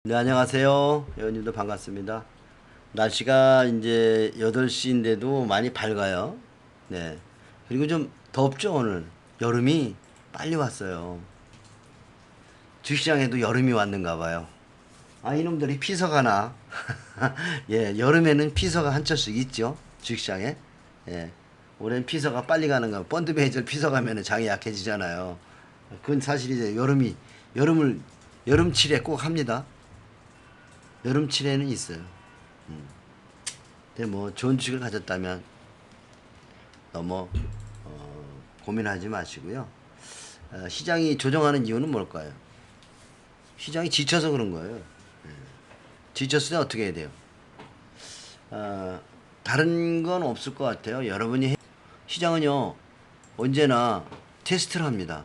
네, 안녕하세요. 회원님도 반갑습니다. 날씨가 이제 8시인데도 많이 밝아요. 네. 그리고 좀 덥죠, 오늘. 여름이 빨리 왔어요. 주시장에도 여름이 왔는가 봐요. 아, 이놈들이 피서가나? 예, 여름에는 피서가 한 철씩 있죠. 주시장에. 예. 올해는 피서가 빨리 가는가. 본드 베이절 피서 가면은 장이 약해지잖아요. 그건 사실이죠. 여름을, 여름칠에 꼭 합니다. 여름칠에는 있어요. 근데 뭐 좋은 주식을 가졌다면 너무 고민하지 마시고요. 시장이 조정하는 이유는 뭘까요? 시장이 지쳐서 그런 거예요. 지쳤을 때 어떻게 해야 돼요? 어, 다른 건 없을 것 같아요. 시장은요 언제나 테스트를 합니다.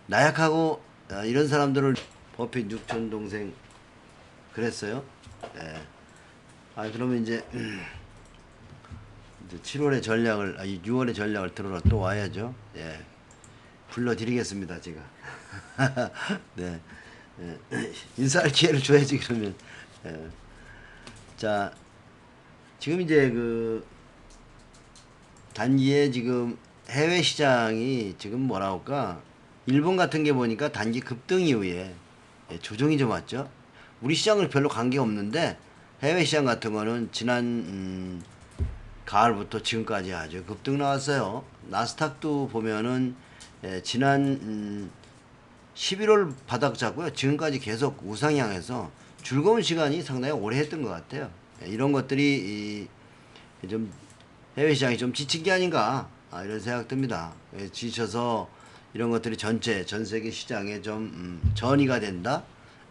나약하고 이런 사람들을 버핏 육촌 동생 그랬어요. 예. 아 그러면 이제 7월의 전략을 6월의 전략을 들으러 또 와야죠. 예. 불러드리겠습니다, 제가. 네. 예. 인사할 기회를 줘야지, 그러면. 예. 자, 지금 이제 단기에 지금 해외 시장이 지금 뭐라 할까? 일본 같은 게 보니까 단기 급등 이후에 조정이 좀 왔죠. 우리 시장은 별로 관계 없는데 해외 시장 같은 거는 지난 가을부터 지금까지 아주 급등 나왔어요. 나스닥도 보면은 지난 11월 바닥 잡고요. 지금까지 계속 우상향해서 즐거운 시간이 상당히 오래 했던 것 같아요. 이런 것들이 좀 해외 시장이 좀 지친 게 아닌가 이런 생각 듭니다. 지쳐서 이런 것들이 전 세계 시장에 좀 전이가 된다.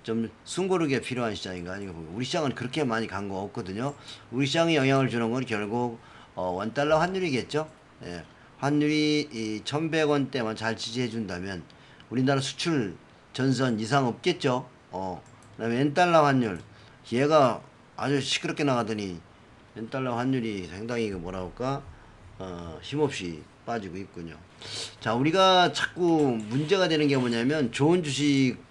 좀 숨고르게 필요한 시장인가 아닌가 보고 우리 시장은 그렇게 많이 간 거 없거든요. 우리 시장에 영향을 주는 건 결국 원달러 환율이겠죠. 예, 환율이 1,100원대만 잘 지지해 준다면 우리나라 수출 전선 이상 없겠죠. 그다음에 엔달러 환율 얘가 아주 시끄럽게 나가더니 엔달러 환율이 상당히 뭐라 할까 힘없이 빠지고 있군요. 자, 우리가 자꾸 문제가 되는 게 뭐냐면 좋은 주식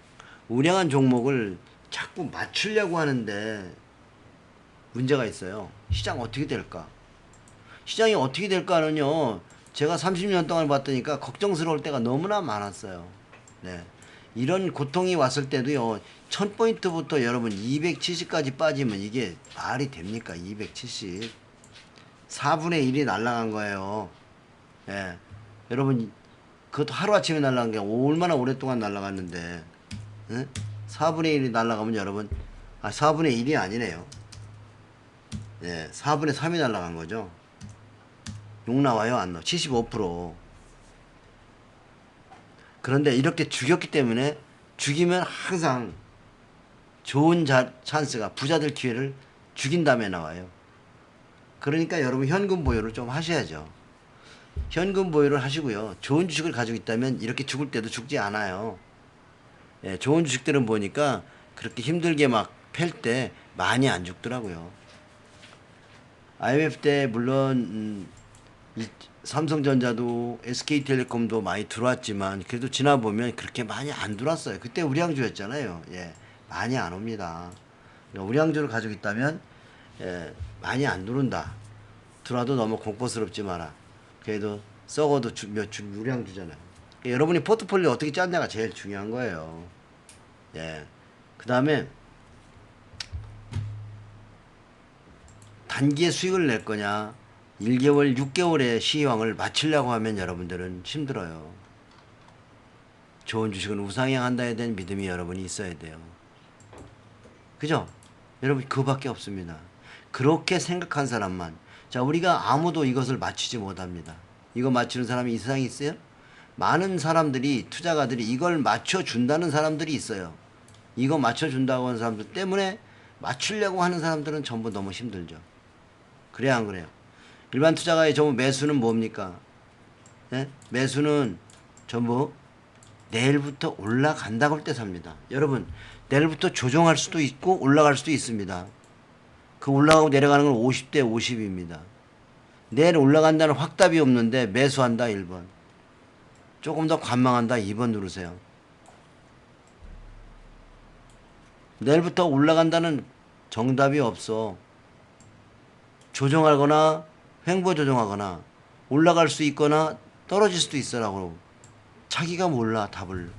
우량한 종목을 자꾸 맞추려고 하는데 문제가 있어요. 시장 어떻게 될까? 시장이 어떻게 될까는요. 제가 30년 동안 봤더니까 걱정스러울 때가 너무나 많았어요. 네. 이런 고통이 왔을 때도요. 1000포인트부터 여러분 270까지 빠지면 이게 말이 됩니까? 270. 4분의 1이 날아간 거예요. 예. 여러분 그것도 하루아침에 날아간 게 얼마나 오랫동안 날아갔는데 예? 4분의 1이 날아가면 여러분 4분의 1이 아니네요. 예, 4분의 3이 날아간 거죠. 욕 나와요, 안 나와? 75%. 그런데 이렇게 죽였기 때문에 죽이면 항상 좋은 찬스가 부자들 기회를 죽인 다음에 나와요. 그러니까 여러분 현금 보유를 좀 하셔야죠. 현금 보유를 하시고요. 좋은 주식을 가지고 있다면 이렇게 죽을 때도 죽지 않아요. 예, 좋은 주식들은 보니까 그렇게 힘들게 막 팰 때 많이 안 죽더라고요. IMF 때 물론 삼성전자도 SK텔레콤도 많이 들어왔지만 그래도 지나 보면 그렇게 많이 안 들어왔어요. 그때 우량주였잖아요. 예, 많이 안 옵니다. 그러니까 우량주를 가지고 있다면 많이 안 들어온다. 들어와도 너무 공포스럽지 마라. 그래도 썩어도 우량주잖아요. 그러니까 여러분이 포트폴리오 어떻게 짰냐가 제일 중요한 거예요. 예. 그 다음에 단기에 수익을 낼 거냐, 1개월, 6개월의 시황을 맞추려고 하면 여러분들은 힘들어요. 좋은 주식은 우상향한다에 대한 믿음이 여러분이 있어야 돼요. 그죠? 여러분, 그거밖에 없습니다. 그렇게 생각한 사람만. 자, 우리가 아무도 이것을 맞추지 못합니다. 이거 맞추는 사람이 이 세상에 있어요? 많은 사람들이, 투자가들이 이걸 맞춰준다는 사람들이 있어요. 이거 맞춰준다고 하는 사람들 때문에 맞추려고 하는 사람들은 전부 너무 힘들죠. 그래야 안 그래요? 일반 투자가의 전부 매수는 뭡니까? 예? 매수는 전부 내일부터 올라간다고 할 때 삽니다. 여러분, 내일부터 조정할 수도 있고 올라갈 수도 있습니다. 그 올라가고 내려가는 건 50대 50입니다. 내일 올라간다는 확답이 없는데 매수한다 1번. 조금 더 관망한다 2번 누르세요. 내일부터 올라간다는 정답이 없어. 조정하거나 횡보 조정하거나 올라갈 수 있거나 떨어질 수도 있어라고. 자기가 몰라 답을.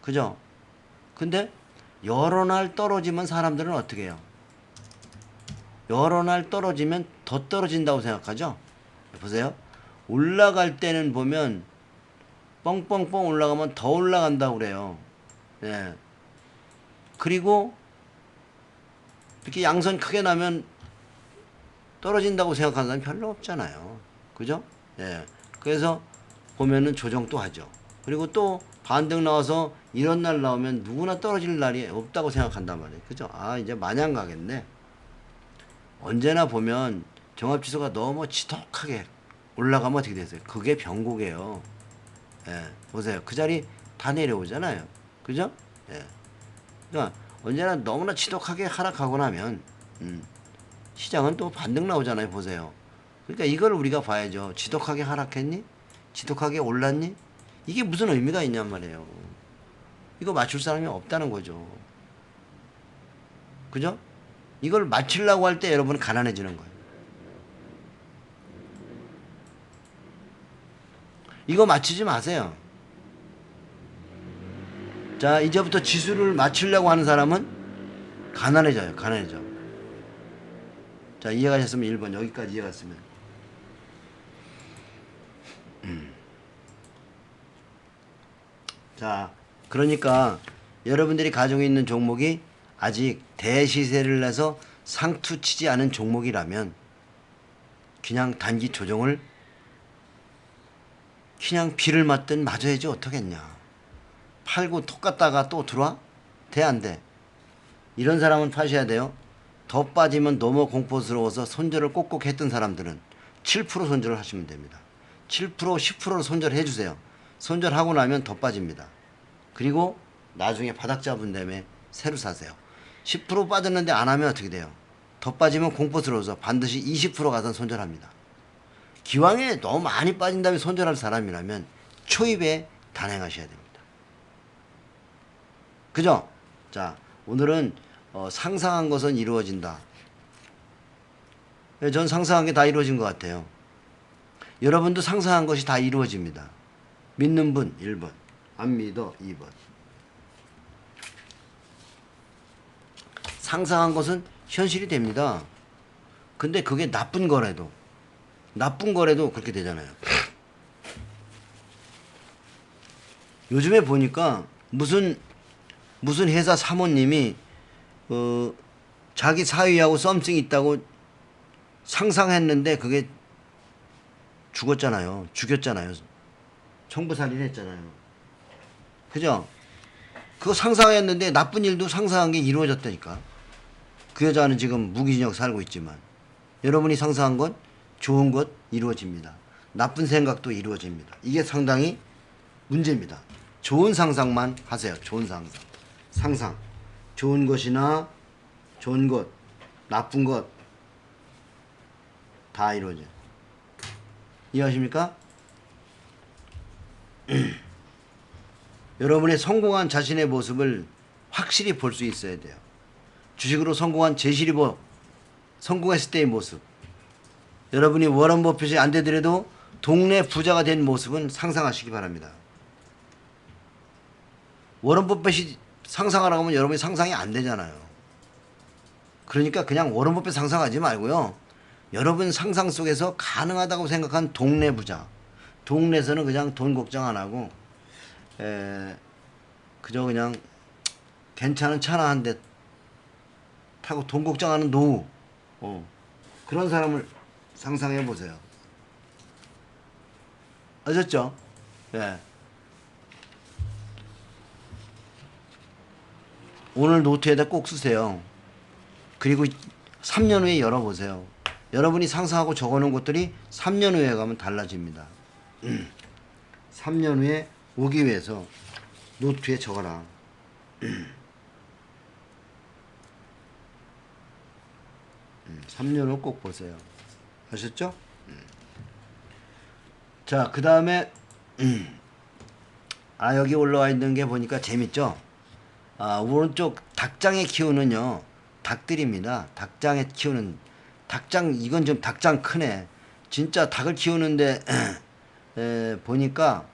그죠? 근데 여러 날 떨어지면 사람들은 어떻게 해요? 여러 날 떨어지면 더 떨어진다고 생각하죠? 보세요. 올라갈 때는 보면 뻥뻥뻥 올라가면 더 올라간다고 그래요. 예. 그리고 이렇게 양선 크게 나면 떨어진다고 생각하는 사람이 별로 없잖아요. 그죠? 예. 그래서 보면은 조정도 하죠. 그리고 또 반등 나와서 이런 날 나오면 누구나 떨어질 날이 없다고 생각한단 말이에요. 그죠? 아, 이제 마냥 가겠네. 언제나 보면 종합지수가 너무 지독하게 올라가면 어떻게 되세요? 그게 변곡이에요. 예. 보세요. 그 자리 다 내려오잖아요. 그죠? 예. 그러니까 언제나 너무나 지독하게 하락하고 나면 시장은 또 반등 나오잖아요. 보세요. 그러니까 이걸 우리가 봐야죠. 지독하게 하락했니? 지독하게 올랐니? 이게 무슨 의미가 있냔 말이에요. 이거 맞출 사람이 없다는 거죠. 그죠? 이걸 맞추려고 할 때 여러분은 가난해지는 거예요. 이거 맞추지 마세요. 자, 이제부터 지수를 맞추려고 하는 사람은 가난해져요. 가난해져. 자, 이해가셨으면 1번 여기까지 이해갔으면. 자, 그러니까 여러분들이 가지고 있는 종목이 아직 대시세를 내서 상투 치지 않은 종목이라면 그냥 단기 조정을 그냥 비를 맞든 맞아야지 어떡겠냐. 팔고 톡 갔다가 또 들어와? 돼, 안 돼? 이런 사람은 파셔야 돼요. 더 빠지면 너무 공포스러워서 손절을 꼭꼭 했던 사람들은 7% 손절을 하시면 됩니다. 7%, 10%를 손절해 주세요. 손절하고 나면 더 빠집니다. 그리고 나중에 바닥 잡은 다음에 새로 사세요. 10% 빠졌는데 안 하면 어떻게 돼요? 더 빠지면 공포스러워서 반드시 20% 가서 손절합니다. 기왕에 너무 많이 빠진 다음에 손절할 사람이라면 초입에 단행하셔야 됩니다. 그죠? 자, 오늘은 상상한 것은 이루어진다. 전 상상한 게 다 이루어진 것 같아요. 여러분도 상상한 것이 다 이루어집니다. 믿는 분 1번, 안 믿어 2번. 상상한 것은 현실이 됩니다. 근데 그게 나쁜 거래도 그렇게 되잖아요. 요즘에 보니까 무슨 회사 사모님이 자기 사위하고 썸씽 있다고 상상했는데 그게 죽였잖아요. 청부살인 했잖아요. 그죠? 그거 상상했는데 나쁜 일도 상상한 게 이루어졌다니까. 그 여자는 지금 무기징역 살고 있지만 여러분이 상상한 것 좋은 것 이루어집니다. 나쁜 생각도 이루어집니다. 이게 상당히 문제입니다. 좋은 상상만 하세요. 좋은 상상. 좋은 것이나 좋은 것, 나쁜 것 다 이루어져요. 이해하십니까? 여러분의 성공한 자신의 모습을 확실히 볼 수 있어야 돼요. 주식으로 성공한 제시리버 성공했을 때의 모습. 여러분이 워런 버핏이 안 되더라도 동네 부자가 된 모습은 상상하시기 바랍니다. 워런 버핏이 상상하라고 하면 여러분이 상상이 안 되잖아요. 그러니까 그냥 워런 버핏 상상하지 말고요. 여러분 상상 속에서 가능하다고 생각한 동네 부자. 동네에서는 그냥 돈 걱정 안 하고 그저 그냥 괜찮은 차나 한 대 타고 돈 걱정하는 노후. 그런 사람을 상상해 보세요. 아셨죠? 예. 오늘 노트에다 꼭 쓰세요. 그리고 3년 후에 열어보세요. 여러분이 상상하고 적어놓은 것들이 3년 후에 가면 달라집니다. 3년 후에 오기 위해서 노트에 적어라. 3년 후 꼭 보세요. 아셨죠? 자, 그 다음에 여기 올라와 있는 게 보니까 재밌죠? 오른쪽 닭장에 키우는요 닭들입니다. 닭장에 키우는 닭장, 이건 좀 닭장 크네. 진짜 닭을 키우는데 보니까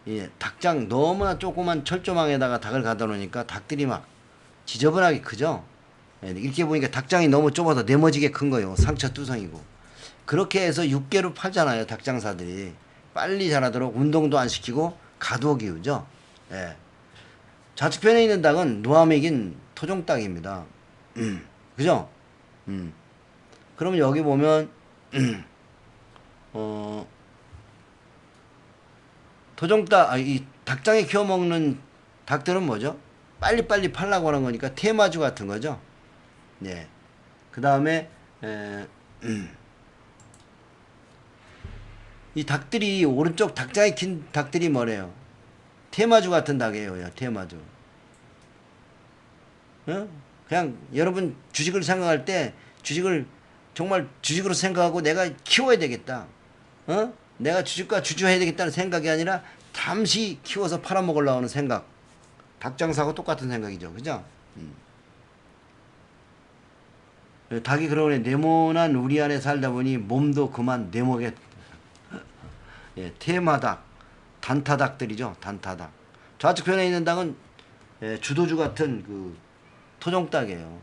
예, 닭장 너무나 조그만 철조망에다가 닭을 가다 놓으니까 닭들이 막 지저분하게 크죠. 예, 이렇게 보니까 닭장이 너무 좁아서 네모지게 큰 거예요. 상처 투성이고. 그렇게 해서 육개로 팔잖아요. 닭장사들이. 빨리 자라도록 운동도 안 시키고 가두어 기우죠. 예. 좌측편에 있는 닭은 노화맥인 토종닭입니다. 그죠? 그러면 여기 보면 어, 토종닭, 이 닭장에 키워 먹는 닭들은 뭐죠? 빨리빨리 팔라고 하는 거니까 테마주 같은 거죠. 네. 그 다음에 이 닭들이 오른쪽 닭장에 킨 닭들이 뭐래요? 테마주 같은 닭이에요. 테마주. 어? 그냥 여러분 주식을 생각할 때 주식을 정말 주식으로 생각하고 내가 키워야 되겠다. 어? 내가 주식과 주주해야 되겠다는 생각이 아니라 잠시 키워서 팔아먹으려고 하는 생각. 닭장사하고 똑같은 생각이죠. 그죠? 닭이 그러네. 네모난 우리 안에 살다 보니 몸도 그만 네모게. 예, 테마닭, 단타닭들이죠. 단타닭. 좌측편에 있는 닭은 예, 주도주 같은 그 토종닭이에요.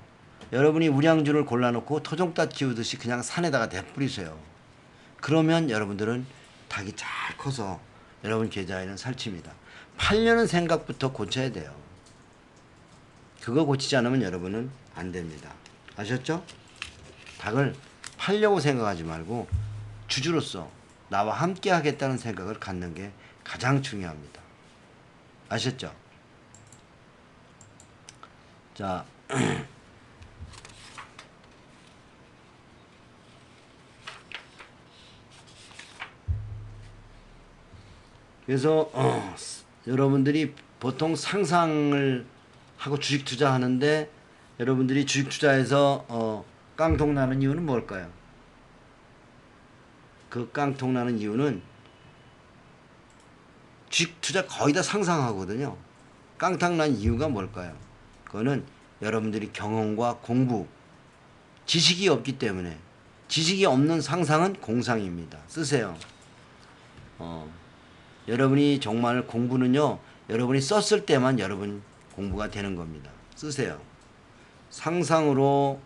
여러분이 우량주를 골라놓고 토종닭 키우듯이 그냥 산에다가 내뿌리세요. 그러면 여러분들은 닭이 잘 커서 여러분 계좌에는 살칩니다. 팔려는 생각부터 고쳐야 돼요. 그거 고치지 않으면 여러분은 안 됩니다. 아셨죠? 닭을 팔려고 생각하지 말고 주주로서 나와 함께 하겠다는 생각을 갖는 게 가장 중요합니다. 아셨죠? 자, 그래서 여러분들이 보통 상상을 하고 주식 투자하는데 여러분들이 주식 투자해서 깡통 나는 이유는 뭘까요? 그 깡통 나는 이유는 주식 투자 거의 다 상상하거든요. 깡통 난 이유가 뭘까요? 그거는 여러분들이 경험과 공부, 지식이 없기 때문에. 지식이 없는 상상은 공상입니다. 쓰세요. 여러분이 정말 공부는요, 여러분이 썼을 때만 여러분 공부가 되는 겁니다. 쓰세요. 상상으로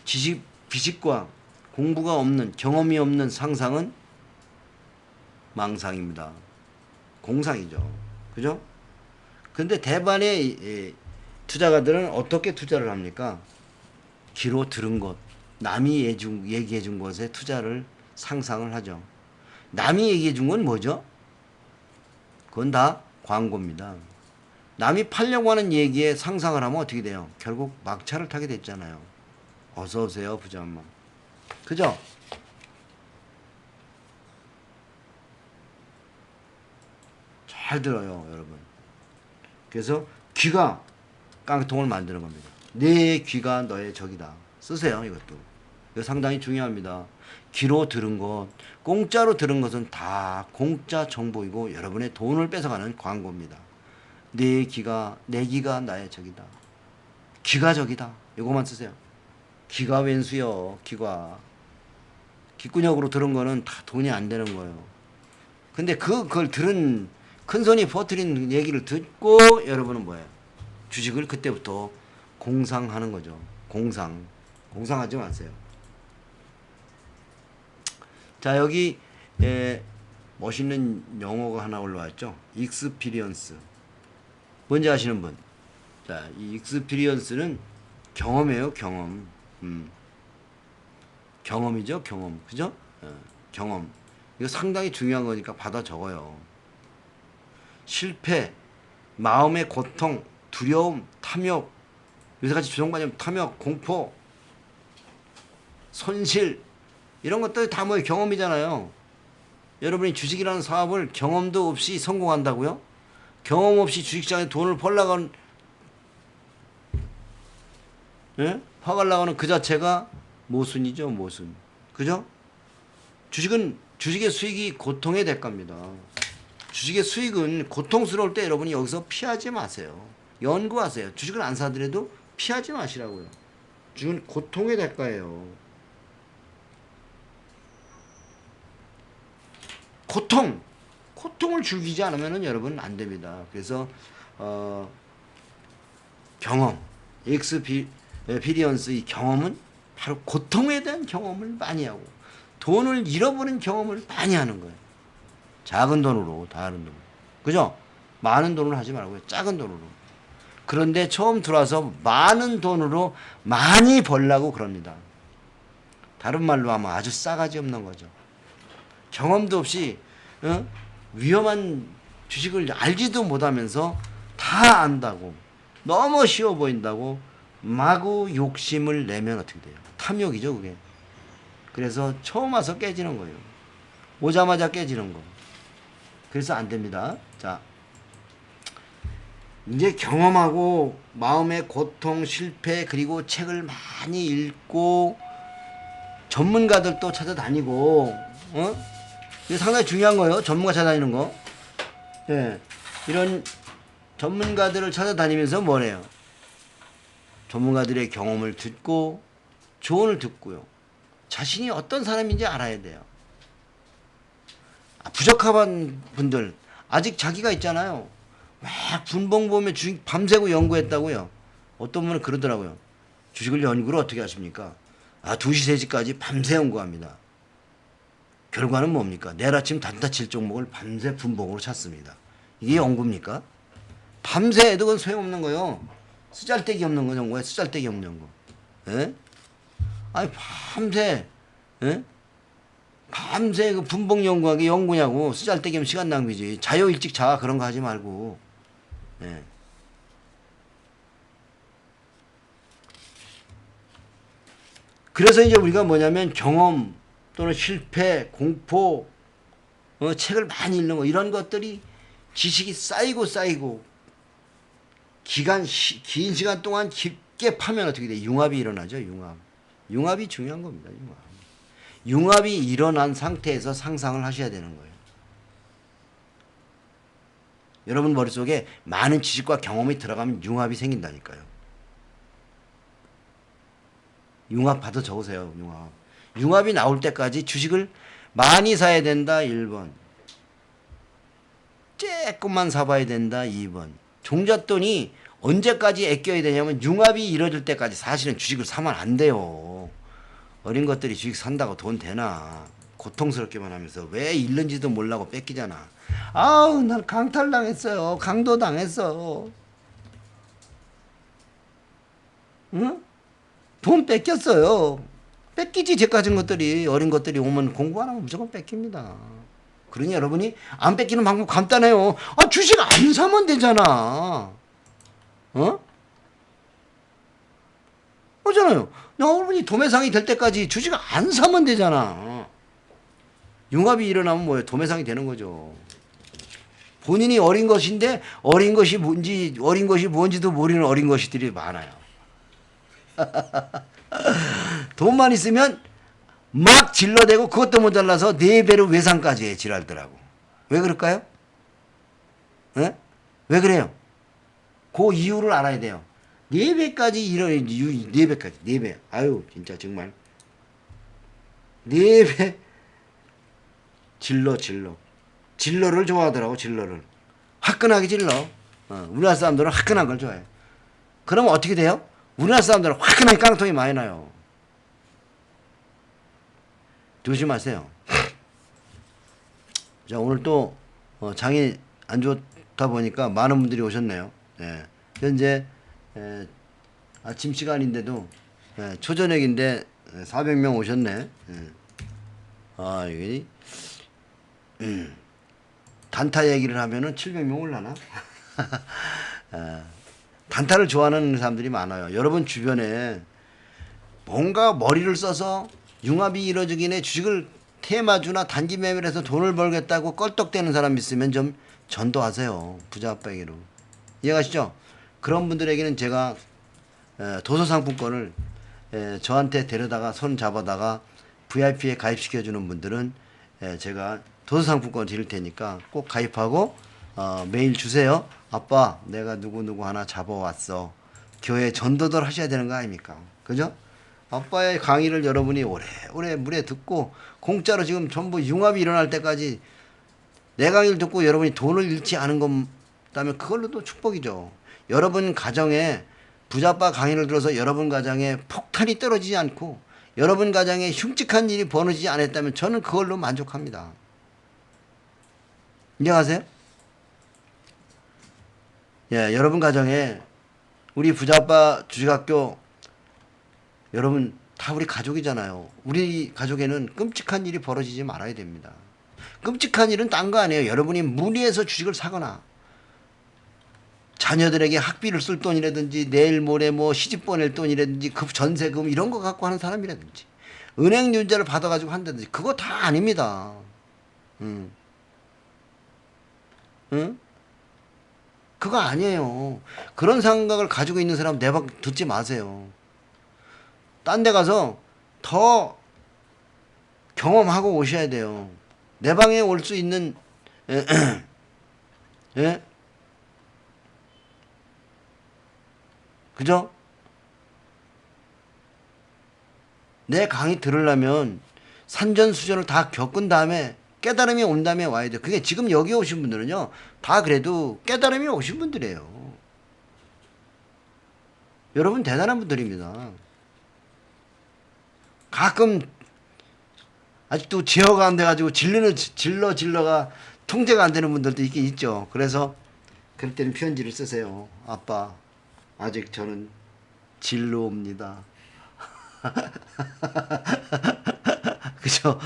지식과 공부가 없는, 경험이 없는 상상은 망상입니다. 공상이죠. 그죠? 근데 대반의 투자가들은 어떻게 투자를 합니까? 귀로 들은 것, 남이 얘기해 준 것에 투자를 상상을 하죠. 남이 얘기해 준 건 뭐죠? 그건 다 광고입니다. 남이 팔려고 하는 얘기에 상상을 하면 어떻게 돼요? 결국 막차를 타게 됐잖아요. 어서 오세요, 부자엄마. 그죠? 잘 들어요, 여러분. 그래서 귀가 깡통을 만드는 겁니다. 내 귀가 너의 적이다. 쓰세요, 이것도. 이거 상당히 중요합니다. 귀로 들은 것, 공짜로 들은 것은 다 공짜 정보이고 여러분의 돈을 뺏어가는 광고입니다. 내 귀가 나의 적이다. 귀가 적이다. 이거만 쓰세요. 귀가 웬수요, 귀가. 귓구녕으로 들은 거는 다 돈이 안 되는 거예요. 근데 그걸 들은 큰 손이 퍼뜨린 얘기를 듣고 여러분은 뭐예요? 주식을 그때부터 공상하는 거죠. 공상하지 마세요. 자, 여기 멋있는 영어가 하나 올라왔죠. 익스피리언스. 뭔지 아시는 분? 자, 이 익스피리언스는 경험이에요. 경험. 경험이죠. 경험. 그죠? 경험. 이거 상당히 중요한 거니까 받아 적어요. 실패, 마음의 고통, 두려움, 탐욕, 요새같이 조종관념, 탐욕, 공포, 손실, 이런 것들 다 뭐예요? 경험이잖아요. 여러분이 주식이라는 사업을 경험도 없이 성공한다고요? 경험 없이 주식시장에 돈을 벌려고 예? 퍼가려고 하는 그 자체가 모순이죠, 모순. 그죠? 주식의 수익이 고통의 대가입니다. 주식의 수익은 고통스러울 때 여러분이 여기서 피하지 마세요. 연구하세요. 주식을 안 사더라도 피하지 마시라고요. 주식은 고통의 대가예요. 고통을 즐기지 않으면 여러분 안 됩니다. 그래서 경험, 익스피리언스, 이 경험은 바로 고통에 대한 경험을 많이 하고 돈을 잃어버린 경험을 많이 하는 거예요. 작은 돈으로, 다른 돈으로. 그죠? 많은 돈으로 하지 말고요. 작은 돈으로. 그런데 처음 들어와서 많은 돈으로 많이 벌라고 그럽니다. 다른 말로 하면 아주 싸가지 없는 거죠. 경험도 없이 위험한 주식을 알지도 못하면서 다 안다고 너무 쉬워 보인다고 마구 욕심을 내면 어떻게 돼요? 탐욕이죠 그게. 그래서 처음 와서 깨지는 거예요. 오자마자 깨지는 거. 그래서 안 됩니다. 자, 이제 경험하고 마음의 고통, 실패, 그리고 책을 많이 읽고 전문가들도 찾아다니고, 이게 상당히 중요한 거예요. 전문가 찾아다니는 거. 예. 이런 전문가들을 찾아다니면서 뭐래요? 전문가들의 경험을 듣고 조언을 듣고요. 자신이 어떤 사람인지 알아야 돼요. 부적합한 분들, 아직 자기가 있잖아요. 막 분봉 보면 주식 밤새고 연구했다고요. 어떤 분은 그러더라고요. 주식을 연구를 어떻게 하십니까? 2시, 3시까지 밤새 연구합니다. 결과는 뭡니까? 내일 아침 단타 칠 종목을 밤새 분봉으로 찾습니다. 이게 연구입니까? 밤새 해도 그건 소용없는 거요. 쓰잘데기 없는 거 연구해. 쓰잘데기 없는 거. 예? 아니 밤새 밤새 그 분봉 연구하기 연구냐고. 쓰잘데기 없는 시간 낭비지. 자요 일찍 자. 그런 거 하지 말고. 예. 그래서 이제 우리가 뭐냐면 경험 또는 실패, 공포, 책을 많이 읽는 거 이런 것들이 지식이 쌓이고 긴 시간 동안 깊게 파면 어떻게 돼? 융합이 일어나죠. 융합이 중요한 겁니다. 융합이 일어난 상태에서 상상을 하셔야 되는 거예요. 여러분 머릿속에 많은 지식과 경험이 들어가면 융합이 생긴다니까요. 융합 받아 적으세요. 융합이 나올 때까지 주식을 많이 사야 된다. 1번. 조금만 사봐야 된다. 2번. 종잣돈이 언제까지 아껴야 되냐면 융합이 이루어질 때까지 사실은 주식을 사면 안 돼요. 어린 것들이 주식 산다고 돈 되나. 고통스럽게만 하면서 왜 잃는지도 몰라고 뺏기잖아. 아우 난 강탈당했어요. 강도당했어. 응? 돈 뺏겼어요. 뺏기지. 제 가진 것들이. 어린 것들이 오면 공부 안 하면 무조건 뺏깁니다. 그러니 여러분이 안 뺏기는 방법 간단해요. 주식 안 사면 되잖아. 그렇잖아요. 여러분이 도매상이 될 때까지 주식 안 사면 되잖아. 융합이 일어나면 뭐예요? 도매상이 되는 거죠. 본인이 어린 것인데 어린 것이 뭔지도 모르는 어린 것들이 많아요. 돈만 있으면 막 질러대고 그것도 모자라서 4배로 외상까지 해 지랄더라고. 왜 그럴까요? 네? 왜 그래요? 그 이유를 알아야 돼요. 4배까지 이런 4배까지 4배. 아유 진짜 정말 4배 질러를 좋아하더라고. 질러를 화끈하게 질러. 우리나라 사람들은 화끈한 걸 좋아해. 그러면 어떻게 돼요? 우리나라 사람들은 화끈하게 깡통이 많이 나요. 조심하세요. 자, 오늘 또 장이 안 좋다 보니까 많은 분들이 오셨네요. 예. 현재 아침 시간인데도 초저녁인데 400명 오셨네. 예. 이게 단타 얘기를 하면은 700명 올라나? 단타를 좋아하는 사람들이 많아요. 여러분 주변에 뭔가 머리를 써서 융합이 이루어지긴 주식을 테마주나 단기 매매를 해서 돈을 벌겠다고 껄떡대는 사람 있으면 좀 전도하세요. 부자 아빠에게로. 이해가시죠? 그런 분들에게는 제가 도서 상품권을 저한테 데려다가 손 잡아다가 VIP에 가입시켜주는 분들은 제가 도서상품권 드릴 테니까 꼭 가입하고 메일 주세요. 아빠 내가 누구누구 하나 잡아왔어. 교회 전도들 하셔야 되는 거 아닙니까? 그죠? 아빠의 강의를 여러분이 오래오래 물에 듣고 공짜로 지금 전부 융합이 일어날 때까지 내 강의를 듣고 여러분이 돈을 잃지 않은 것다면 그걸로도 축복이죠. 여러분 가정에 부자빠 강의를 들어서 여러분 가정에 폭탄이 떨어지지 않고 여러분 가정에 흉측한 일이 벌어지지 않았다면 저는 그걸로 만족합니다. 인정하세요? 예, 여러분 가정에 우리 부자빠 주식학교 여러분 다 우리 가족이잖아요. 우리 가족에는 끔찍한 일이 벌어지지 말아야 됩니다. 끔찍한 일은 딴 거 아니에요. 여러분이 무리해서 주식을 사거나 자녀들에게 학비를 쓸 돈이라든지 내일 모레 뭐 시집 보낼 돈이라든지 급 전세금 이런 거 갖고 하는 사람이라든지 은행 융자를 받아가지고 한다든지 그거 다 아닙니다. 응? 그거 아니에요. 그런 생각을 가지고 있는 사람 내 방 듣지 마세요. 딴 데 가서 더 경험하고 오셔야 돼요. 내 방에 올 수 있는 예? 그죠? 내 강의 들으려면 산전수전을 다 겪은 다음에 깨달음이 온 다음에 와야 돼요. 그게 지금 여기 오신 분들은요, 다 그래도 깨달음이 오신 분들이에요. 여러분 대단한 분들입니다. 가끔 아직도 제어가 안 돼가지고 질러가 통제가 안 되는 분들도 있긴 있죠. 그래서 그럴 때는 편지를 쓰세요. 아빠, 아직 저는 진로옵니다. 그죠?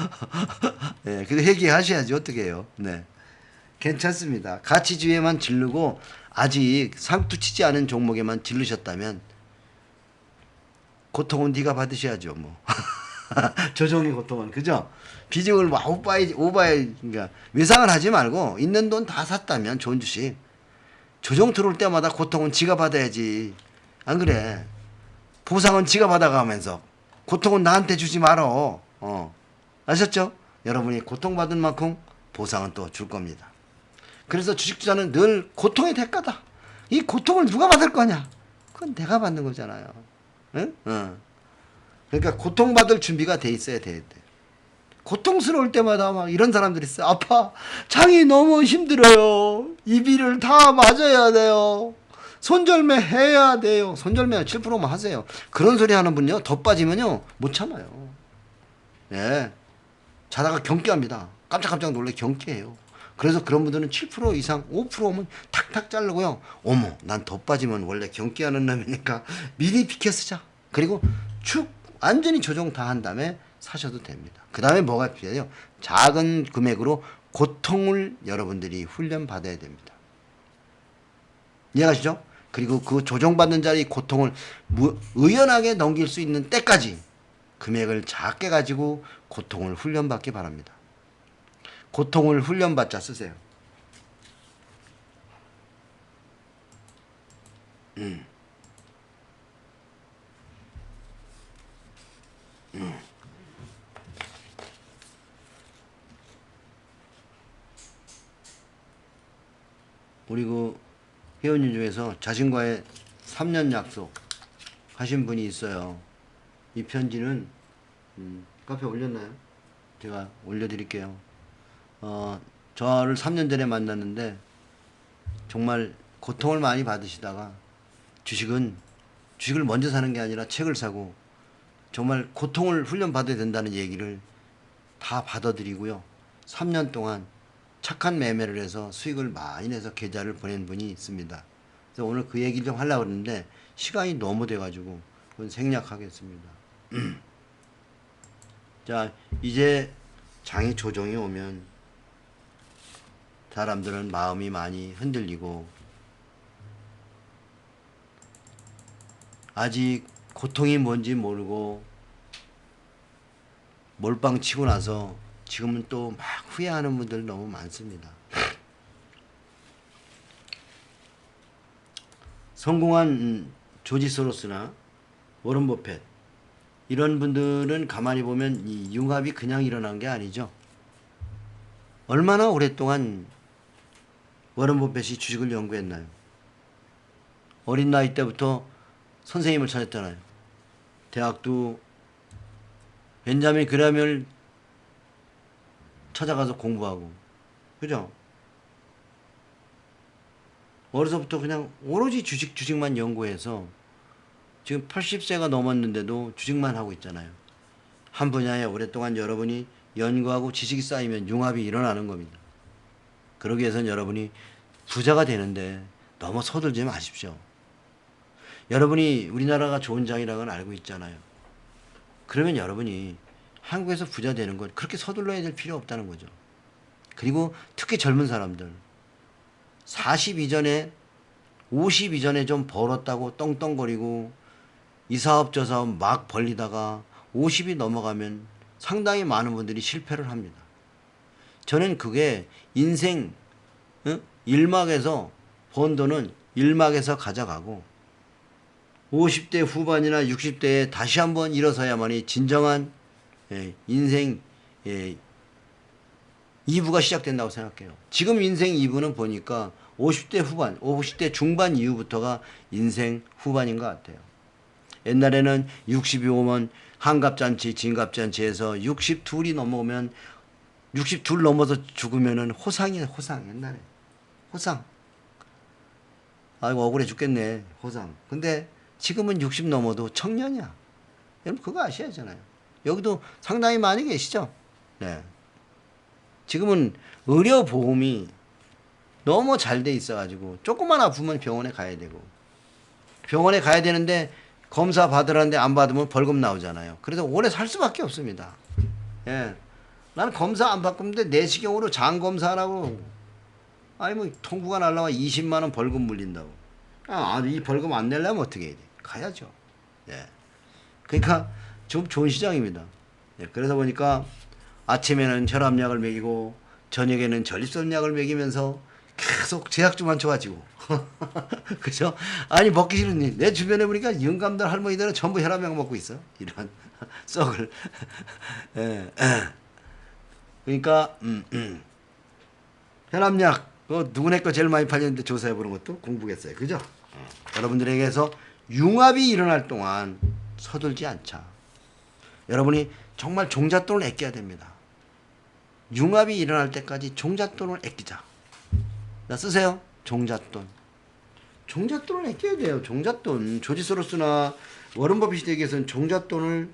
네, 그래도 회개하셔야지 어떻게 해요? 네, 괜찮습니다. 가치주의에만 질르고 아직 상투치지 않은 종목에만 질르셨다면 고통은 네가 받으셔야죠, 뭐. 조정의 고통은 그죠? 비중을 오바에 그러니까 외상을 하지 말고 있는 돈 다 샀다면 좋은 주식 조정 들어올 때마다 고통은 지가 받아야지. 안 그래? 보상은 지가 받아가면서 고통은 나한테 주지 말어. 아셨죠? 여러분이 고통받은 만큼 보상은 또 줄 겁니다. 그래서 주식 투자는 늘 고통의 대가다. 이 고통을 누가 받을 거냐? 그건 내가 받는 거잖아요. 응? 그러니까 고통받을 준비가 돼 있어야 돼. 고통스러울 때마다 막 이런 사람들이 있어요. 아파. 장이 너무 힘들어요. 이비를 다 맞아야 돼요. 손절매 해야 돼요. 손절매 7%만 하세요. 그런 소리 하는 분요. 더 빠지면요. 못 참아요. 예. 자다가 경기합니다. 깜짝깜짝 놀래 경기해요. 그래서 그런 분들은 7% 이상 5% 오면 탁탁 자르고요. 어머 난 더 빠지면 원래 경기하는 놈이니까 미리 비켜 쓰자. 그리고 축 완전히 조정 다 한 다음에 사셔도 됩니다. 그 다음에 뭐가 필요해요? 작은 금액으로 고통을 여러분들이 훈련 받아야 됩니다. 이해가시죠? 그리고 그 조정받는 자리 고통을 의연하게 넘길 수 있는 때까지 금액을 작게 가지고 고통을 훈련받기 바랍니다. 고통을 훈련받자 쓰세요. 우리 그 회원님 중에서 자신과의 3년 약속 하신 분이 있어요. 이 편지는 카페에 올렸나요? 제가 올려드릴게요. 저를 3년 전에 만났는데 정말 고통을 많이 받으시다가 주식을 먼저 사는 게 아니라 책을 사고 정말 고통을 훈련받아야 된다는 얘기를 다 받아들이고요. 3년 동안 착한 매매를 해서 수익을 많이 내서 계좌를 보낸 분이 있습니다. 그래서 오늘 그 얘기를 좀 하려고 했는데 시간이 너무 돼가지고 그건 생략하겠습니다. 자, 이제 장이 조정이 오면 사람들은 마음이 많이 흔들리고 아직 고통이 뭔지 모르고 몰빵 치고 나서 지금은 또 막 후회하는 분들 너무 많습니다. 성공한 조지 소로스나 워런 버핏 이런 분들은 가만히 보면 이 융합이 그냥 일어난 게 아니죠. 얼마나 오랫동안 워런 버핏이 주식을 연구했나요? 어린 나이 때부터 선생님을 찾았잖아요. 대학도 벤자민 그램을 찾아가서 공부하고, 그죠? 어려서부터 그냥 오로지 주식만 연구해서 지금 80세가 넘었는데도 주식만 하고 있잖아요. 한 분야에 오랫동안 여러분이 연구하고 지식이 쌓이면 융합이 일어나는 겁니다. 그러기 위해서는 여러분이 부자가 되는데 너무 서둘지 마십시오. 여러분이 우리나라가 좋은 장이라는 걸 알고 있잖아요. 그러면 여러분이 한국에서 부자 되는 건 그렇게 서둘러야 될 필요 없다는 거죠. 그리고 특히 젊은 사람들 40 이전에 50 이전에 좀 벌었다고 떵떵거리고 이 사업 저 사업 막 벌리다가 50이 넘어가면 상당히 많은 분들이 실패를 합니다. 저는 그게 인생 1막에서 번 돈은 1막에서 가져가고 50대 후반이나 60대에 다시 한번 일어서야만이 진정한 인생 2부가 시작된다고 생각해요. 지금 인생 2부는 보니까 50대 후반, 50대 중반 이후부터가 인생 후반인 것 같아요. 옛날에는 60이 오면 한갑잔치, 진갑잔치에서 62이 넘어오면 62 넘어서 죽으면은 호상이에요, 호상. 옛날에. 호상. 아이고, 억울해 죽겠네. 호상. 근데 지금은 60 넘어도 청년이야. 여러분, 그거 아셔야잖아요. 여기도 상당히 많이 계시죠? 네. 지금은 의료보험이 너무 잘 돼 있어가지고, 조금만 아프면 병원에 가야 되고, 병원에 가야 되는데, 검사 받으라는데 안 받으면 벌금 나오잖아요. 그래서 오래 살 수밖에 없습니다. 예. 나는 검사 안 받는데 내시경으로 장 검사하라고. 아니 뭐 통구가 날라와 20만 원 벌금 물린다고. 이 벌금 안 내려면 어떻게 해야 돼? 가야죠. 예. 그러니까 좀 좋은 시장입니다. 예. 그래서 보니까 아침에는 혈압약을 먹이고 저녁에는 전립선약을 먹이면서 계속 제약주만 좋아지고. 그죠? 아니 먹기 싫은 일. 내 주변에 보니까 영감들 할머니들은 전부 혈압약 먹고 있어. 이런 썩을. 예. 그러니까 혈압약 누구네 거 제일 많이 팔렸는데 조사해보는 것도 공부겠어요. 그죠? 여러분들에게서 융합이 일어날 동안 서둘지 않자. 여러분이 정말 종잣돈을 아껴야 됩니다. 융합이 일어날 때까지 종잣돈을 아끼자. 자, 쓰세요. 종잣돈. 종잣돈을 아껴야 돼요. 종잣돈. 조지 소로스나 워런 버핏에게서는 종잣돈을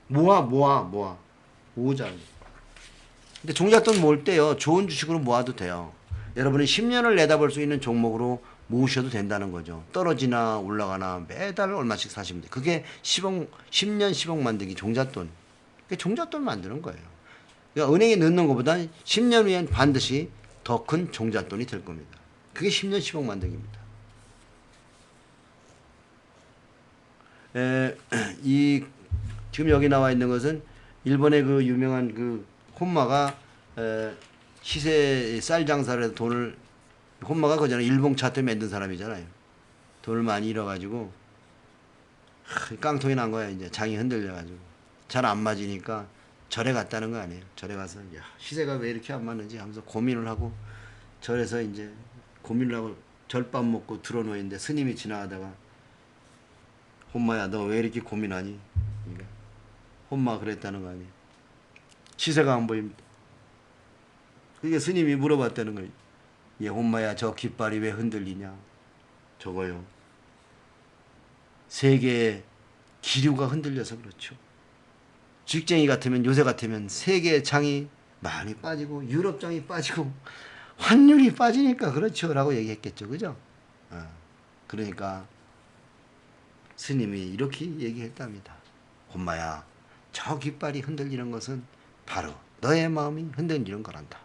모으자. 근데 종잣돈 모을 때요, 좋은 주식으로 모아도 돼요. 여러분이 10년을 내다볼 수 있는 종목으로 모으셔도 된다는 거죠. 떨어지나 올라가나 매달 얼마씩 사시면 돼요. 그게 10년 10억 만들기 종잣돈. 그게 종잣돈 만드는 거예요. 그러니까 은행에 넣는 것보다 10년 후엔 반드시 더 큰 종잣돈이 될 겁니다. 그게 10년 10억 만들기입니다. 지금 여기 나와 있는 것은 일본의 그 유명한 그 혼마가 시세 쌀 장사를 해서 돈을, 혼마가 그전에 일본 차트 만든 사람이잖아요. 돈을 많이 잃어가지고 깡통이 난 거야. 이제 장이 흔들려가지고 잘 안 맞으니까 절에 갔다는 거 아니에요. 절에 가서 야, 시세가 왜 이렇게 안 맞는지 하면서 고민을 하고, 절에서 이제 고민을 하고 절밥 먹고 들어놓는데 스님이 지나가다가 혼마야 너 왜 이렇게 고민하니? 그러니까 혼마가 그랬다는 거 아니에요. 시세가 안 보입니다. 그게 스님이 물어봤다는 거예요. 예, 혼마야 저 깃발이 왜 흔들리냐? 저거요. 세계의 기류가 흔들려서 그렇죠. 직쟁이 같으면, 요새 같으면 세계의 장이 많이 빠지고 유럽 장이 빠지고 환율이 빠지니까 그렇죠 라고 얘기했겠죠. 그죠? 그러니까 스님이 이렇게 얘기했답니다. 혼마야 저 깃발이 흔들리는 것은 바로 너의 마음이 흔들리는 거란다.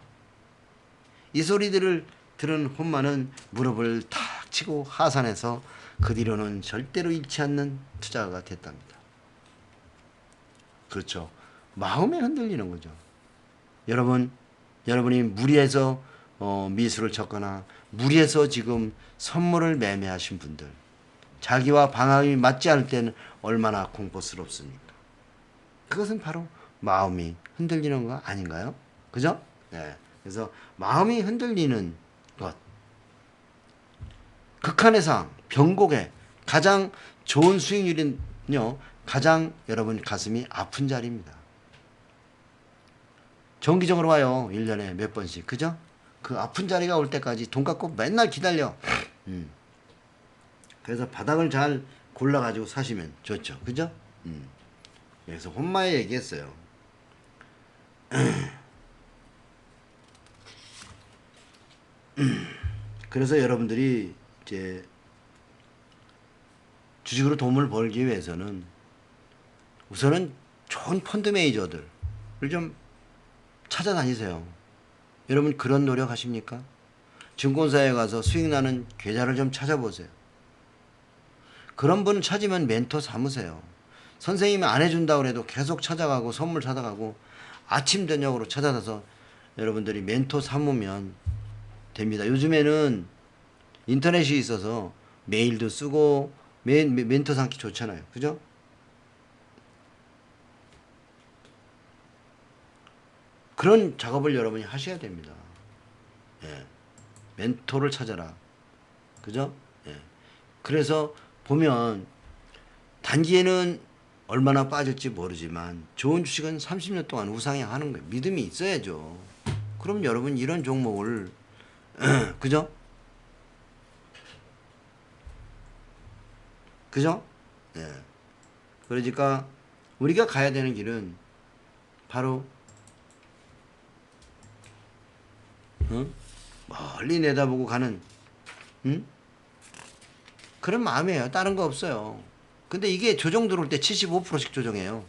이 소리들을 들은 혼마는 무릎을 탁 치고 하산해서 그 뒤로는 절대로 잃지 않는 투자가 됐답니다. 그렇죠. 마음에 흔들리는 거죠. 여러분이 무리해서 미술을 쳤거나 무리해서 지금 선물을 매매하신 분들, 자기와 방향이 맞지 않을 때는 얼마나 공포스럽습니까? 그것은 바로 마음이 흔들리는 거 아닌가요? 그죠? 네. 그래서 마음이 흔들리는 것. 극한의 상황, 변곡에 가장 좋은 수익률은요, 가장 여러분 가슴이 아픈 자리입니다. 정기적으로 와요. 1년에 몇 번씩. 그죠? 그 아픈 자리가 올 때까지 돈 갖고 맨날 기다려. 그래서 바닥을 잘 골라가지고 사시면 좋죠. 그죠? 그래서 혼마에 얘기했어요. 그래서 여러분들이 이제 주식으로 돈을 벌기 위해서는 우선은 좋은 펀드 매니저들을 좀 찾아다니세요. 여러분 그런 노력 하십니까? 증권사에 가서 수익 나는 계좌를 좀 찾아보세요. 그런 분을 찾으면 멘토 삼으세요. 선생님이 안 해준다고 해도 계속 찾아가고 선물 찾아가고 아침 저녁으로 찾아가서 여러분들이 멘토 삼으면 됩니다. 요즘에는 인터넷이 있어서 메일도 쓰고 멘토 삼기 좋잖아요. 그죠? 그런 작업을 여러분이 하셔야 됩니다. 예. 멘토를 찾아라. 그죠? 예. 그래서 보면 단기에는 얼마나 빠질지 모르지만 좋은 주식은 30년 동안 우상향하는 거예요. 믿음이 있어야죠. 그럼 여러분 이런 종목을 그죠? 그죠? 예. 그러니까 우리가 가야 되는 길은 바로 멀리 내다보고 가는 그런 마음이에요. 다른 거 없어요. 근데 이게 조정 들어올 때 75%씩 조정해요.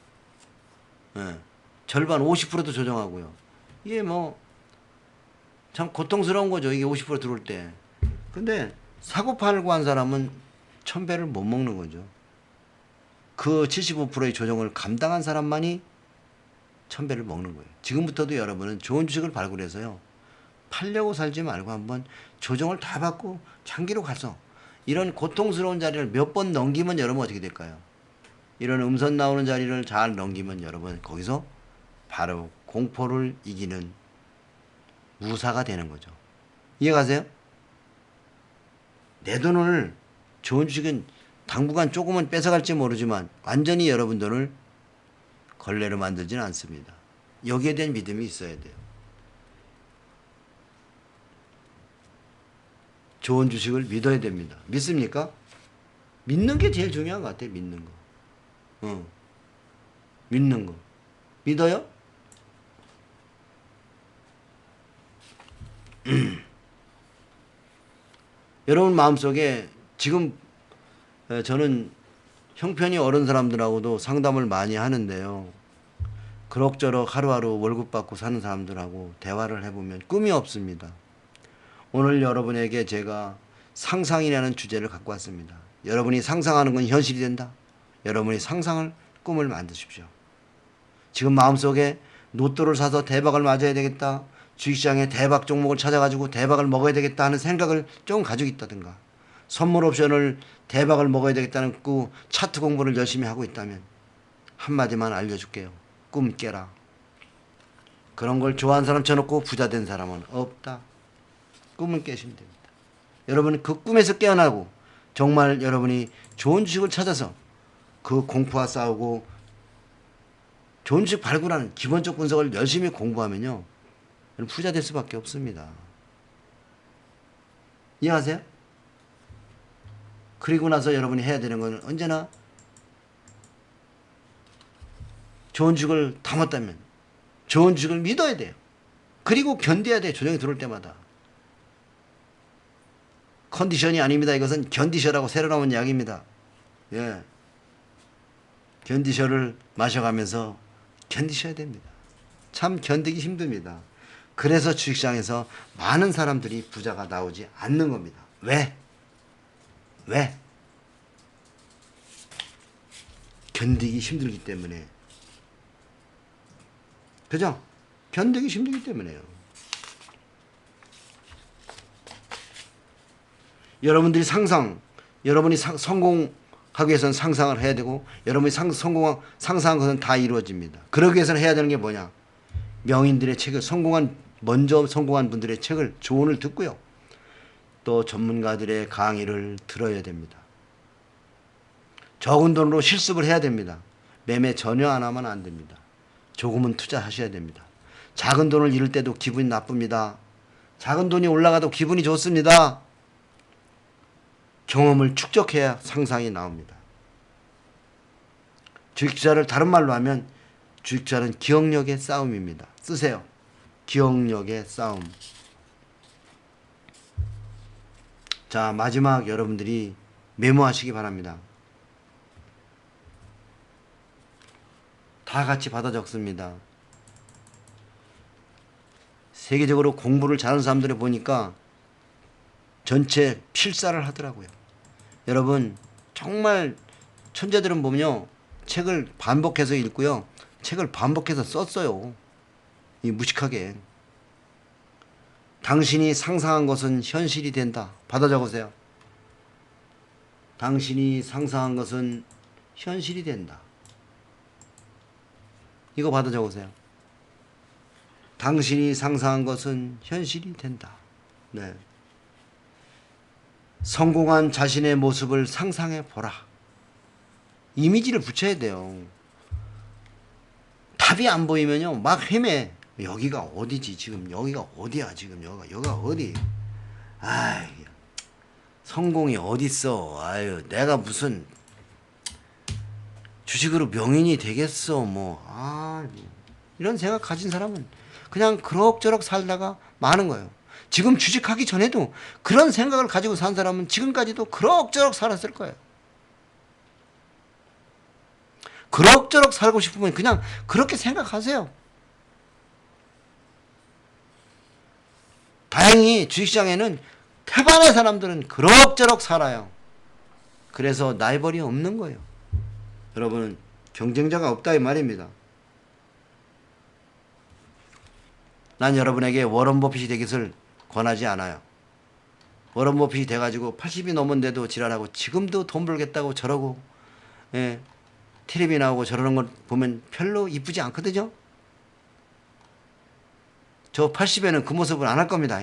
예. 절반 50%도 조정하고요. 이게 뭐 참 고통스러운 거죠. 이게 50% 들어올 때. 근데 사고 팔고 한 사람은 1000배를 못 먹는 거죠. 그 75%의 조정을 감당한 사람만이 1000배를 먹는 거예요. 지금부터도 여러분은 좋은 주식을 발굴해서요. 팔려고 살지 말고 한번 조정을 다 받고 장기로 가서 이런 고통스러운 자리를 몇 번 넘기면 여러분 어떻게 될까요? 이런 음선 나오는 자리를 잘 넘기면 여러분 거기서 바로 공포를 이기는 무사가 되는 거죠. 이해가세요? 내 돈을 좋은 주식은 당분간 조금은 뺏어갈지 모르지만 완전히 여러분 돈을 걸레로 만들지는 않습니다. 여기에 대한 믿음이 있어야 돼요. 좋은 주식을 믿어야 됩니다. 믿습니까? 믿는 게 제일 중요한 것 같아요. 믿는 거. 믿는 거. 믿어요? 여러분 마음속에 지금 저는 형편이 어른 사람들하고도 상담을 많이 하는데요. 그럭저럭 하루하루 월급 받고 사는 사람들하고 대화를 해보면 꿈이 없습니다. 오늘 여러분에게 제가 상상이라는 주제를 갖고 왔습니다. 여러분이 상상하는 건 현실이 된다. 여러분이 상상을 꿈을 만드십시오. 지금 마음속에 로또를 사서 대박을 맞아야 되겠다. 주식시장에 대박 종목을 찾아가지고 대박을 먹어야 되겠다 하는 생각을 좀 가지고 있다든가 선물 옵션을 대박을 먹어야 되겠다는 그 차트 공부를 열심히 하고 있다면 한마디만 알려줄게요. 꿈 깨라. 그런 걸 좋아하는 사람 쳐놓고 부자 된 사람은 없다. 꿈을 깨시면 됩니다. 여러분 그 꿈에서 깨어나고 정말 여러분이 좋은 주식을 찾아서 그 공포와 싸우고 좋은 주식 발굴하는 기본적 분석을 열심히 공부하면요. 부자 될 수밖에 없습니다. 이해하세요? 그리고 나서 여러분이 해야 되는 건 언제나 좋은 주식을 담았다면 좋은 주식을 믿어야 돼요. 그리고 견뎌야 돼요. 조정이 들어올 때마다. 컨디션이 아닙니다. 이것은 견디셔라고 새로 나온 약입니다. 예. 견디셔를 마셔가면서 견디셔야 됩니다. 참 견디기 힘듭니다. 그래서 주식시장에서 많은 사람들이 부자가 나오지 않는 겁니다. 왜? 견디기 힘들기 때문에. 그죠? 견디기 힘들기 때문에요. 여러분들이 여러분이 성공 하기 위해서는 상상을 해야 되고 여러분이 상상한 것은 다 이루어집니다. 그러기 위해서는 해야 되는 게 뭐냐? 명인들의 책을 먼저 성공한 분들의 책을 조언을 듣고요. 또 전문가들의 강의를 들어야 됩니다. 적은 돈으로 실습을 해야 됩니다. 매매 전혀 안 하면 안 됩니다. 조금은 투자하셔야 됩니다. 작은 돈을 잃을 때도 기분이 나쁩니다. 작은 돈이 올라가도 기분이 좋습니다. 경험을 축적해야 상상이 나옵니다. 주식투자를 다른 말로 하면 주식투자는 기억력의 싸움입니다. 쓰세요. 기억력의 싸움. 자, 마지막 여러분들이 메모하시기 바랍니다. 다 같이 받아 적습니다. 세계적으로 공부를 잘하는 사람들을 보니까 전체 필사를 하더라고요. 여러분 정말 천재들은 보면요, 책을 반복해서 읽고요, 책을 반복해서 썼어요. 이 무식하게. 당신이 상상한 것은 현실이 된다. 받아 적으세요. 당신이 상상한 것은 현실이 된다. 이거 받아 적으세요. 당신이 상상한 것은 현실이 된다. 네. 성공한 자신의 모습을 상상해 보라. 이미지를 붙여야 돼요. 답이 안 보이면요, 막 헤매. 여기가 어디지 지금? 여기가 어디야 지금? 여기가 어디? 아이, 성공이 어딨어? 아유, 내가 무슨 주식으로 명인이 되겠어? 이런 생각 가진 사람은 그냥 그럭저럭 살다가 마는 거예요. 지금 주식하기 전에도 그런 생각을 가지고 산 사람은 지금까지도 그럭저럭 살았을 거예요. 그럭저럭 살고 싶으면 그냥 그렇게 생각하세요. 다행히 주식시장에는 태반의 사람들은 그럭저럭 살아요. 그래서 라이벌이 없는 거예요. 여러분은 경쟁자가 없다 이 말입니다. 난 여러분에게 워런 버핏이 되기를 권하지 않아요. 워런 버핏이 돼가지고 80이 넘은데도 지랄하고 지금도 돈 벌겠다고 저러고, 예, 텔레비 나오고 저러는 걸 보면 별로 이쁘지 않거든요. 저 80에는 그 모습을 안 할 겁니다.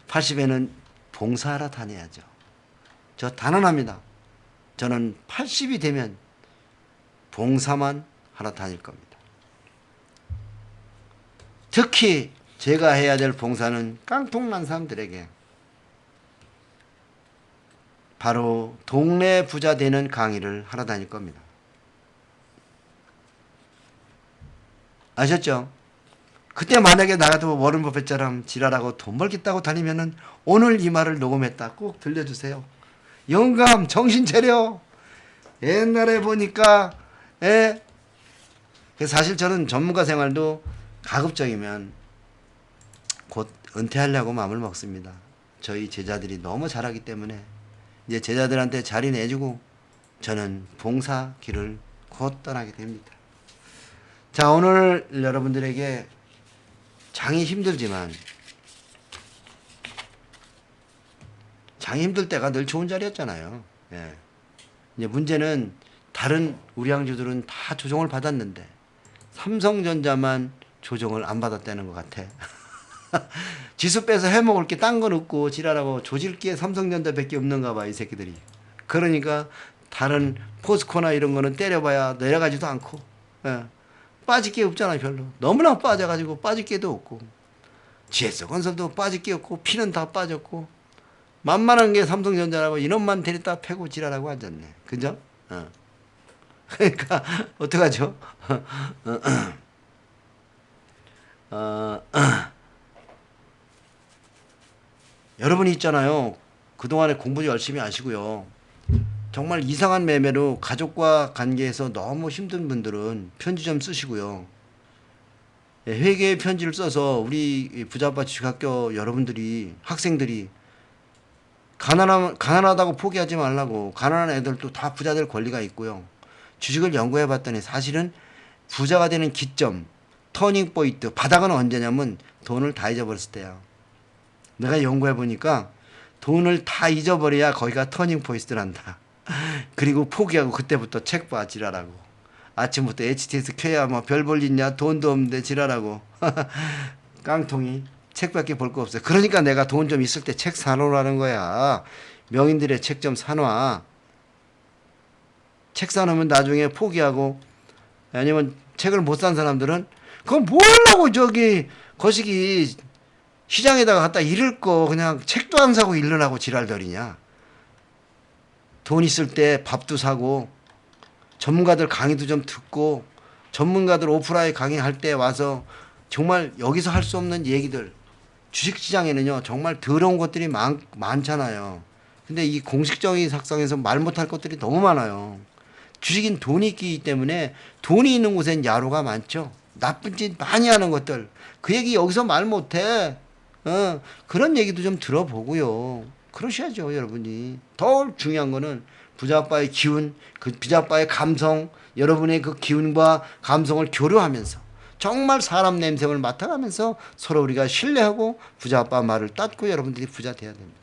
80에는 봉사하러 다녀야죠. 저 단언합니다. 저는 80이 되면 봉사만 하러 다닐 겁니다. 특히 제가 해야 될 봉사는 깡통난 사람들에게, 바로 동네 부자 되는 강의를 하러 다닐 겁니다. 아셨죠? 그때 만약에 나도 워런 버핏처럼 지랄하고 돈 벌겠다고 다니면은 오늘 이 말을 녹음했다 꼭 들려주세요. 영감, 정신 차려. 옛날에 보니까, 예. 사실 저는 전문가 생활도 가급적이면 곧 은퇴하려고 마음을 먹습니다. 저희 제자들이 너무 잘하기 때문에 이제 제자들한테 자리 내주고 저는 봉사 길을 곧 떠나게 됩니다. 자, 오늘 여러분들에게 장이 힘들지만, 장이 힘들 때가 늘 좋은 자리였잖아요. 예. 이제 문제는 다른 우량주들은 다 조정을 받았는데 삼성전자만 조정을 안 받았다는 것 같아. 지수 빼서 해먹을 게 딴 건 없고 지랄하고 조질 게 삼성전자밖에 없는가 봐, 이 새끼들이. 그러니까 다른 포스코나 이런 거는 때려봐야 내려가지도 않고, 예. 빠질 게 없잖아요. 별로. 너무나 빠져가지고 빠질 게도 없고, GS건설도 빠질 게 없고, 피는 다 빠졌고, 만만한 게 삼성전자라고 이놈만 데리다 패고 지랄하고 앉았네. 그죠? 그러니까 어떡하죠? 여러분이 있잖아요. 그동안에 공부 열심히 하시고요, 정말 이상한 매매로 가족과 관계에서 너무 힘든 분들은 편지 좀 쓰시고요. 회계의 편지를 써서 우리 부자아빠 주식학교 여러분들이, 학생들이 가난하다고 포기하지 말라고. 가난한 애들도 다 부자 될 권리가 있고요. 주식을 연구해 봤더니 사실은 부자가 되는 기점, 터닝 포인트, 바닥은 언제냐면 돈을 다 잊어버렸을 때야. 내가 연구해 보니까 돈을 다 잊어버려야 거기가 터닝 포인트란다. 그리고 포기하고 그때부터 책 봐 지랄하고. 아침부터 HTS 켜야 뭐 별 볼 일 있냐, 돈도 없는데 지랄하고. 깡통이 책밖에 볼 거 없어요. 그러니까 내가 돈 좀 있을 때 책 사놓으라는 거야. 명인들의 책 좀 사놔. 책 사놓으면 나중에 포기하고, 아니면 책을 못 산 사람들은 그건 뭐 하려고 저기 거시기 시장에다가 갖다 잃을 거 그냥 책도 안 사고 잃으라고 지랄들이냐. 돈 있을 때 밥도 사고, 전문가들 강의도 좀 듣고, 전문가들 오프라인 강의할 때 와서 정말 여기서 할 수 없는 얘기들. 주식시장에는요 정말 더러운 것들이 많잖아요. 근데 이 공식적인 sak상에서 말 못할 것들이 너무 많아요. 주식인 돈이 있기 때문에 돈이 있는 곳엔 야로가 많죠. 나쁜 짓 많이 하는 것들. 그 얘기 여기서 말 못해. 그런 얘기도 좀 들어보고요. 그러셔야죠, 여러분이. 더 중요한 거는 부자아빠의 기운, 그 부자아빠의 감성, 여러분의 그 기운과 감성을 교류하면서 정말 사람 냄새를 맡아가면서 서로 우리가 신뢰하고 부자아빠 말을 따르고 여러분들이 부자 돼야 됩니다.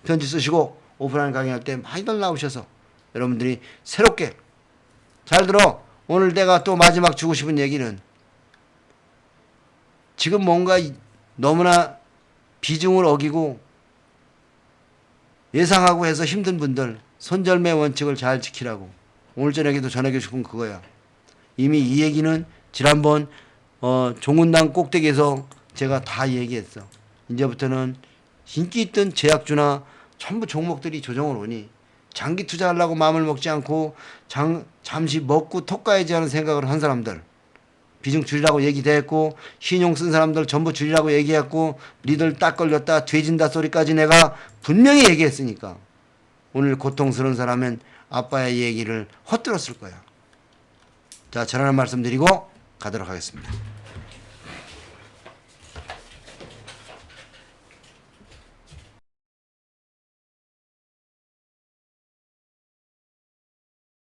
편지 쓰시고 오프라인 강의할 때 많이들 나오셔서 여러분들이 새롭게 잘 들어. 오늘 내가 또 마지막 주고 싶은 얘기는 지금 뭔가 너무나 비중을 어기고 예상하고 해서 힘든 분들 손절매 원칙을 잘 지키라고 오늘 저녁에도 전하고 싶은 그거야. 이미 이 얘기는 지난번 종군당 꼭대기에서 제가 다 얘기했어. 이제부터는 인기 있던 제약주나 전부 종목들이 조정을 오니 장기 투자하려고 마음을 먹지 않고 잠시 먹고 톡 가야지 하는 생각을 한 사람들 비중 줄이라고 얘기됐고, 신용 쓴 사람들 전부 줄이라고 얘기했고, 니들 딱 걸렸다 뒤진다 소리까지 내가 분명히 얘기했으니까 오늘 고통스러운 사람은 아빠의 얘기를 헛들었을 거야. 자, 전하는 말씀 드리고 가도록 하겠습니다.